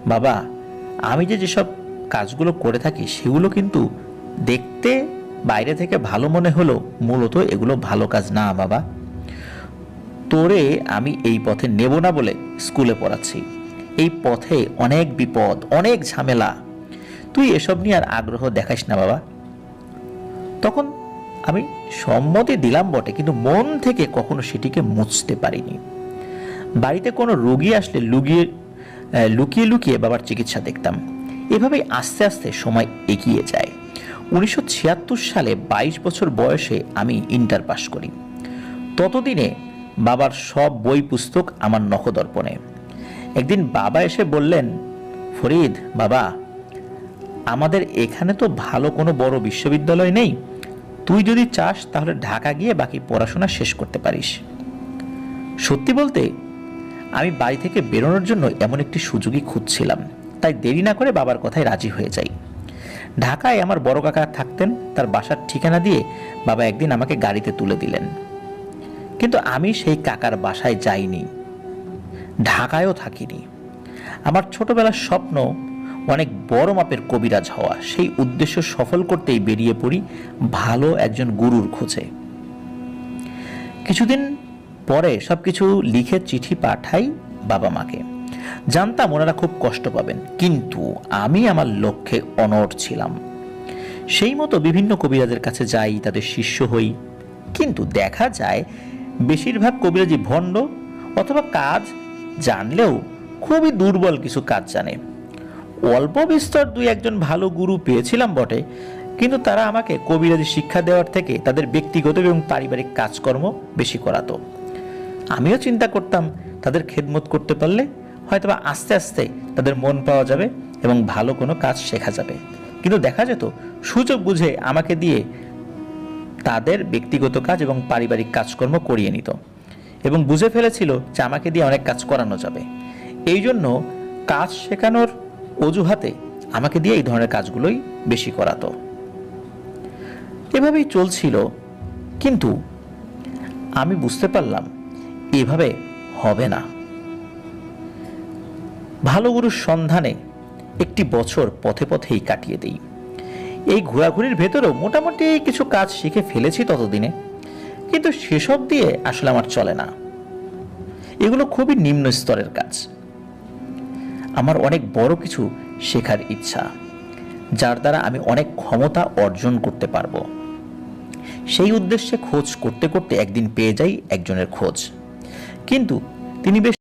বাবা, আমি যেসব কাজগুলো করে থাকি সেগুলো কিন্তু দেখতে বাইরে থেকে ভালো মনে হলেও মূলত এগুলো ভালো কাজ না বাবা। তোরে আমি এই পথে নেব না বলে স্কুলে পড়াচ্ছি। এই পথে অনেক বিপদ, অনেক ঝামেলা, তুই এসব নিয়ে আর আগ্রহ দেখাস না বাবা। তখন আমি সম্মতি দিলাম বটে, কিন্তু মন থেকে কখনো সেটিকে মুছতে পারিনি। বাড়িতে কোনো রোগী আসলে লুকিয়ে লুকিয়ে বাবার চিকিৎসা দেখতাম। এভাবেই আস্তে আস্তে সময় এগিয়ে যায়। 1976 সালে 22 বছর বয়সে আমি ইন্টার পাস করি। ততদিনে বাবার সব বই পুস্তক আমার নখদর্পণে। একদিন বাবা এসে বললেন, ফরিদ বাবা, আমাদের এখানে তো ভালো কোনো বড় বিশ্ববিদ্যালয় নেই, তুই যদি চাস তাহলে ঢাকা গিয়ে বাকি পড়াশোনা শেষ করতে পারিস। সত্যি বলতে আমি বাড়ি থেকে বেরোনোর জন্য এমন একটি সুযোগই খুঁজছিলাম, তাই দেরি না করে বাবার কথায় রাজি হয়ে যাই। ঢাকায় আমার বড় কাকা থাকতেন, তার বাসার ঠিকানা দিয়ে বাবা একদিন আমাকে গাড়িতে তুলে দিলেন। কিন্তু আমি সেই কাকার বাসায় যাইনি, ঢাকায়ও থাকিনি। আমার ছোটবেলার স্বপ্ন অনেক বড় মাপের কবিরাজ হওয়া। সেই উদ্দেশ্য সফল করতেই বেরিয়ে পড়ি ভালো একজন গুরুর খোঁজে। কিছুদিন পরে সবকিছু লিখে চিঠি পাঠাই বাবা মাকে। জানতাম ওনারা খুব কষ্ট পাবেন, কিন্তু আমি আমার লক্ষ্যে অনড় ছিলাম। সেই মতো বিভিন্ন কবিরাজের কাছে যাই, তাদের শিষ্য হই। কিন্তু দেখা যায় বেশিরভাগ কবিরাজি ভণ্ড, অথবা কাজ জানলেও খুবই দুর্বল কিছু কাজ জানে। অল্প বিস্তর দুই একজন ভালো গুরু পেয়েছিলাম বটে, কিন্তু তারা আমাকে কবিরাজি শিক্ষা দেওয়ার থেকে তাদের ব্যক্তিগত এবং পারিবারিক কাজকর্ম বেশি করাতো। আমিও চিন্তা করতাম তাদের খেদমত করতে পারলে হয়তোবা আস্তে আস্তে তাদের মন পাওয়া যাবে এবং ভালো কোনো কাজ শেখা যাবে। কিন্তু দেখা যেত সুযোগ বুঝে আমাকে দিয়ে তাদের ব্যক্তিগত কাজ এবং পারিবারিক কাজকর্ম করিয়ে নিত, এবং বুঝে ফেলেছিল যে আমাকে দিয়ে অনেক কাজ করানো যাবে। এই জন্য কাজ শেখানোর অজুহাতে আমাকে দিয়ে এই ধরনের কাজগুলোই বেশি করাতো। এভাবেই চলছিল, কিন্তু আমি বুঝতে পারলাম এভাবে হবে না। ভালো গুরুর সন্ধানে একটি বছর পথে পথেই কাটিয়ে দিই। এই ঘোরাঘুরির ভেতরেও মোটামুটি কিছু কাজ শিখে ফেলেছি ততদিনে, কিন্তু সেসব দিয়ে আসলে আমার চলে না। এগুলো খুবই নিম্ন স্তরের কাজ। আমার অনেক বড় কিছু শেখার ইচ্ছা, যার দ্বারা আমি অনেক ক্ষমতা অর্জন করতে পারবো। সেই উদ্দেশ্যে খোঁজ করতে করতে একদিন পেয়ে যাই একজনের খোঁজ। কিন্তু তিনি বেশ